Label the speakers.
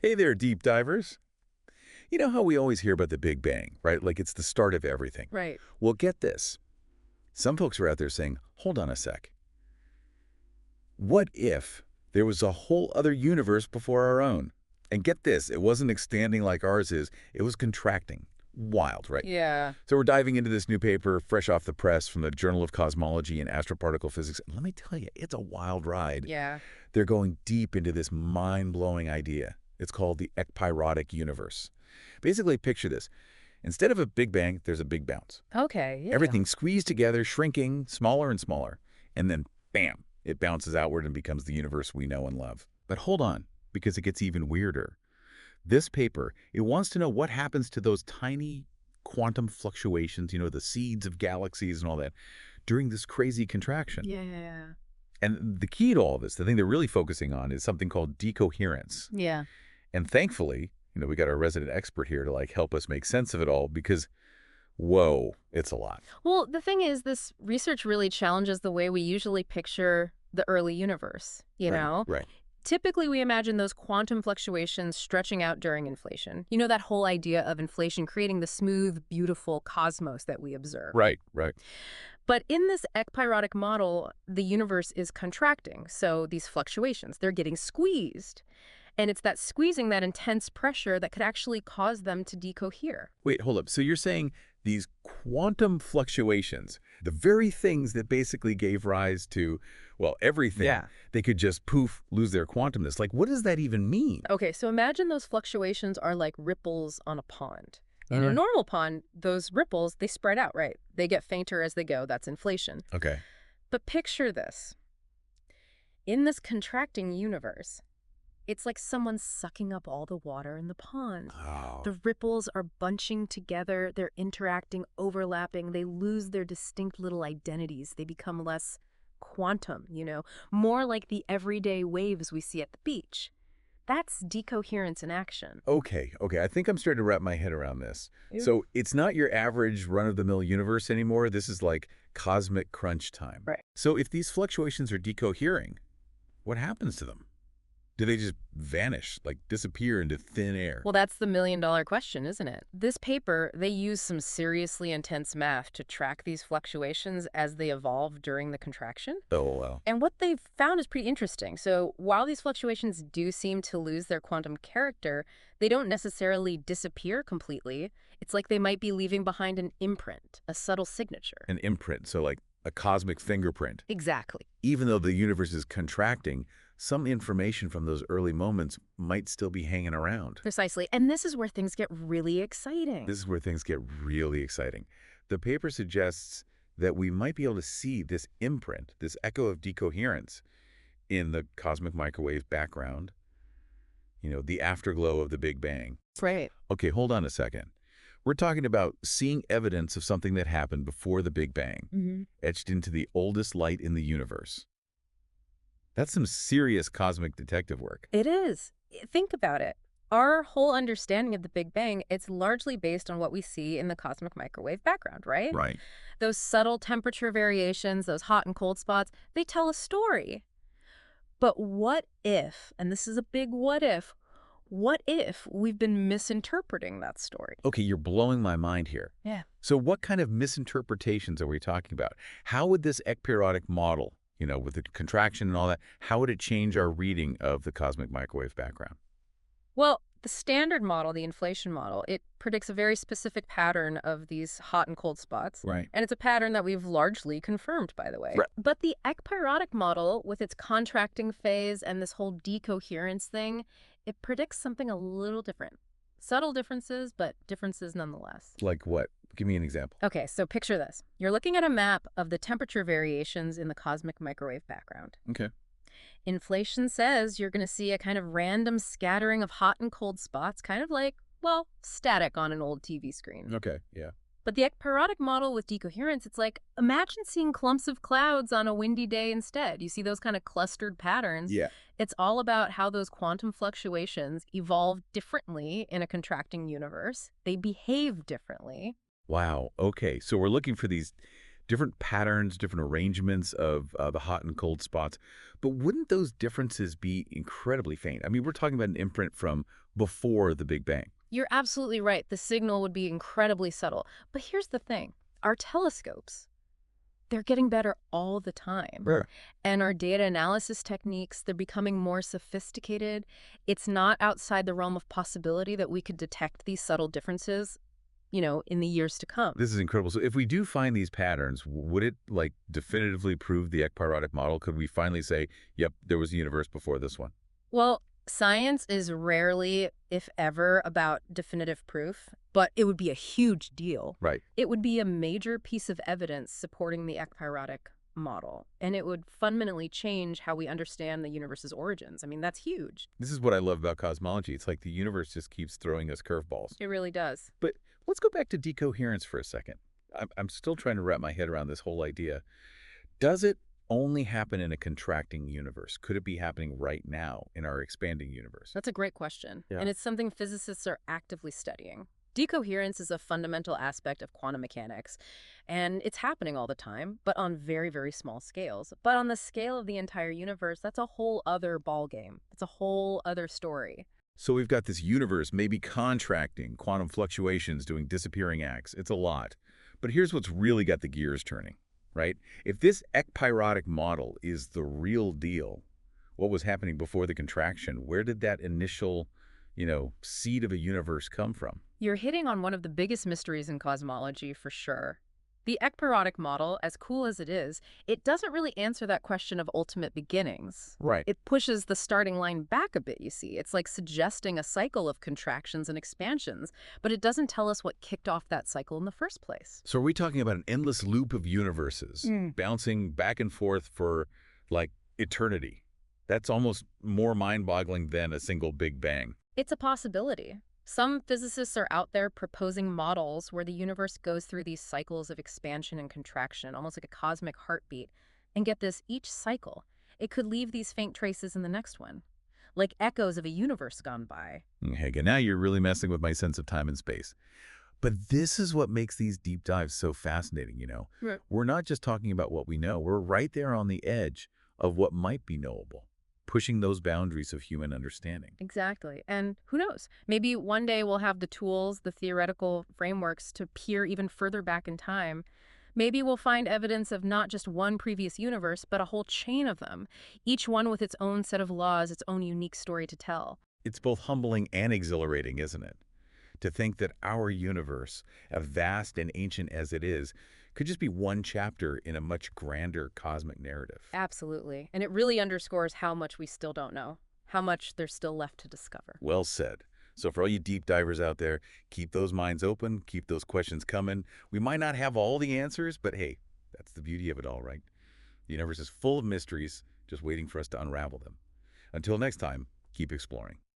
Speaker 1: Hey there, deep divers. You know how we always hear about the Big Bang, right? Like it's the start of everything.
Speaker 2: Right.
Speaker 1: Well, get this. Some folks are out there saying, hold on a sec. What if there was a whole other universe before our own? And get this, it wasn't expanding like ours is, it was contracting. Wild, right?
Speaker 2: Yeah.
Speaker 1: So we're diving into this new paper, fresh off the press from the Journal of Cosmology and Astroparticle Physics. And let me tell you, it's a wild ride.
Speaker 2: Yeah.
Speaker 1: They're going deep into this mind-blowing idea. It's called the ekpyrotic universe. Basically, picture this. Instead of a big bang, there's a big bounce.
Speaker 2: Okay. Yeah.
Speaker 1: Everything squeezed together, shrinking, smaller and smaller. And then, bam, it bounces outward and becomes the universe we know and love. But hold on, because it gets even weirder. This paper, it wants to know what happens to those tiny quantum fluctuations, the seeds of galaxies and all that, during this crazy contraction.
Speaker 2: Yeah.
Speaker 1: And the key to all this, the thing they're really focusing on, is something called decoherence.
Speaker 2: Yeah.
Speaker 1: And thankfully, we got our resident expert here to help us make sense of it all because, whoa, it's a lot.
Speaker 2: Well, the thing is, this research really challenges the way we usually picture the early universe, you
Speaker 1: Right,
Speaker 2: know?
Speaker 1: right,
Speaker 2: Typically, we imagine those quantum fluctuations stretching out during inflation. You know, that whole idea of inflation creating the smooth, beautiful cosmos that we observe.
Speaker 1: right.
Speaker 2: But in this ekpyrotic model, the universe is contracting. So these fluctuations, they're getting squeezed. And it's that squeezing, that intense pressure that could actually cause them to decohere.
Speaker 1: Wait, hold up. So you're saying these quantum fluctuations, the very things that basically gave rise to, well, everything,
Speaker 2: Yeah.
Speaker 1: they could just poof, lose their quantumness. Like, what does that even mean?
Speaker 2: Okay, so imagine those fluctuations are like ripples on a pond. In a
Speaker 1: Uh-huh.
Speaker 2: normal pond, those ripples, they spread out, right? They get fainter as they go. That's inflation.
Speaker 1: Okay.
Speaker 2: But picture this. In this contracting universe, it's like someone sucking up all the water in the pond.
Speaker 1: Oh,
Speaker 2: The ripples are bunching together, they're interacting, overlapping, they lose their distinct little identities. They become less quantum, more like the everyday waves we see at the beach. That's decoherence in action.
Speaker 1: okay. I think I'm starting to wrap my head around this.
Speaker 2: Yeah.
Speaker 1: So it's not your average run-of-the-mill universe anymore. This is like cosmic crunch time.
Speaker 2: Right.
Speaker 1: So if these fluctuations are decohering, what happens to them? Do they just vanish, like disappear into thin air?
Speaker 2: Well, that's the million-dollar question, isn't it? This paper, they use some seriously intense math to track these fluctuations as they evolve during the contraction.
Speaker 1: Oh, well.
Speaker 2: And what they've found is pretty interesting. So while these fluctuations do seem to lose their quantum character, they don't necessarily disappear completely. It's like they might be leaving behind an imprint, a subtle signature.
Speaker 1: An imprint, so like a cosmic fingerprint.
Speaker 2: Exactly.
Speaker 1: Even though the universe is contracting, some information from those early moments might still be hanging around.
Speaker 2: Precisely. And this is where things get really exciting.
Speaker 1: This is where things get really exciting. The paper suggests that we might be able to see this imprint, this echo of decoherence in the cosmic microwave background, the afterglow of the Big Bang.
Speaker 2: Right.
Speaker 1: Okay, hold on a second. We're talking about seeing evidence of something that happened before the Big Bang, etched into the oldest light in the universe. That's some serious cosmic detective work.
Speaker 2: It is. Think about it. Our whole understanding of the Big Bang, it's largely based on what we see in the cosmic microwave background, right?
Speaker 1: Right.
Speaker 2: Those subtle temperature variations, those hot and cold spots, they tell a story. But what if, and this is a big what if we've been misinterpreting that story?
Speaker 1: Okay, you're blowing my mind here.
Speaker 2: Yeah.
Speaker 1: So what kind of misinterpretations are we talking about? How would this ekpyrotic model, with the contraction and all that, how would it change our reading of the cosmic microwave background?
Speaker 2: Well, the standard model, the inflation model, it predicts a very specific pattern of these hot and cold spots.
Speaker 1: Right.
Speaker 2: And it's a pattern that we've largely confirmed, by the way.
Speaker 1: Right.
Speaker 2: But the ekpyrotic model, with its contracting phase and this whole decoherence thing, it predicts something a little different. Subtle differences, but differences nonetheless.
Speaker 1: Like what? Give me an example.
Speaker 2: Okay, so picture this. You're looking at a map of the temperature variations in the cosmic microwave background.
Speaker 1: Okay.
Speaker 2: Inflation says you're going to see a kind of random scattering of hot and cold spots, kind of like, well, static on an old TV screen.
Speaker 1: Okay, yeah.
Speaker 2: But the ekpyrotic model with decoherence, it's like, imagine seeing clumps of clouds on a windy day instead. You see those kind of clustered patterns.
Speaker 1: Yeah.
Speaker 2: It's all about how those quantum fluctuations evolve differently in a contracting universe. They behave differently.
Speaker 1: Wow. Okay, so we're looking for these different patterns, different arrangements of the hot and cold spots. But wouldn't those differences be incredibly faint? I mean, we're talking about an imprint from before the Big Bang.
Speaker 2: You're absolutely right. The signal would be incredibly subtle. But here's the thing. Our telescopes, they're getting better all the time.
Speaker 1: Right.
Speaker 2: And our data analysis techniques, they're becoming more sophisticated. It's not outside the realm of possibility that we could detect these subtle differences, in the years to come.
Speaker 1: This is incredible. So if we do find these patterns, would it like definitively prove the ekpyrotic model? Could we finally say, yep, there was a universe before this one?
Speaker 2: Well, science is rarely, if ever, about definitive proof, but it would be a huge deal.
Speaker 1: Right.
Speaker 2: It would be a major piece of evidence supporting the ekpyrotic model, and it would fundamentally change how we understand the universe's origins. I mean, that's huge.
Speaker 1: This is what I love about cosmology. It's like the universe just keeps throwing us curveballs.
Speaker 2: It really does.
Speaker 1: But let's go back to decoherence for a second. I'm still trying to wrap my head around this whole idea. Does it only happen in a contracting universe? Could it be happening right now in our expanding universe?
Speaker 2: That's a great question,
Speaker 1: Yeah.
Speaker 2: and it's something physicists are actively studying. Decoherence is a fundamental aspect of quantum mechanics, and it's happening all the time, but on very, very small scales. But on the scale of the entire universe, that's a whole other ballgame. It's a whole other story.
Speaker 1: So we've got this universe maybe contracting, quantum fluctuations, doing disappearing acts. It's a lot. But here's what's really got the gears turning, right? If this ekpyrotic model is the real deal, what was happening before the contraction, where did that initial, seed of a universe come from?
Speaker 2: You're hitting on one of the biggest mysteries in cosmology for sure. The ekpyrotic model, as cool as it is, it doesn't really answer that question of ultimate beginnings.
Speaker 1: Right.
Speaker 2: It pushes the starting line back a bit, you see. It's like suggesting a cycle of contractions and expansions, but it doesn't tell us what kicked off that cycle in the first place.
Speaker 1: So are we talking about an endless loop of universes bouncing back and forth for, like, eternity? That's almost more mind-boggling than a single Big Bang.
Speaker 2: It's a possibility. Some physicists are out there proposing models where the universe goes through these cycles of expansion and contraction, almost like a cosmic heartbeat. And get this, each cycle, it could leave these faint traces in the next one, like echoes of a universe gone by.
Speaker 1: Hey, now you're really messing with my sense of time and space. But this is what makes these deep dives so fascinating.
Speaker 2: Right.
Speaker 1: We're not just talking about what we know. We're right there on the edge of what might be knowable, pushing those boundaries of human understanding.
Speaker 2: Exactly. And who knows? Maybe one day we'll have the tools, the theoretical frameworks to peer even further back in time. Maybe we'll find evidence of not just one previous universe, but a whole chain of them, each one with its own set of laws, its own unique story to tell.
Speaker 1: It's both humbling and exhilarating, isn't it? To think that our universe, as vast and ancient as it is, could just be one chapter in a much grander cosmic narrative.
Speaker 2: Absolutely. And it really underscores how much we still don't know, how much there's still left to discover.
Speaker 1: Well said. So for all you deep divers out there, keep those minds open, keep those questions coming. We might not have all the answers, but hey, that's the beauty of it all, right? The universe is full of mysteries, just waiting for us to unravel them. Until next time, keep exploring.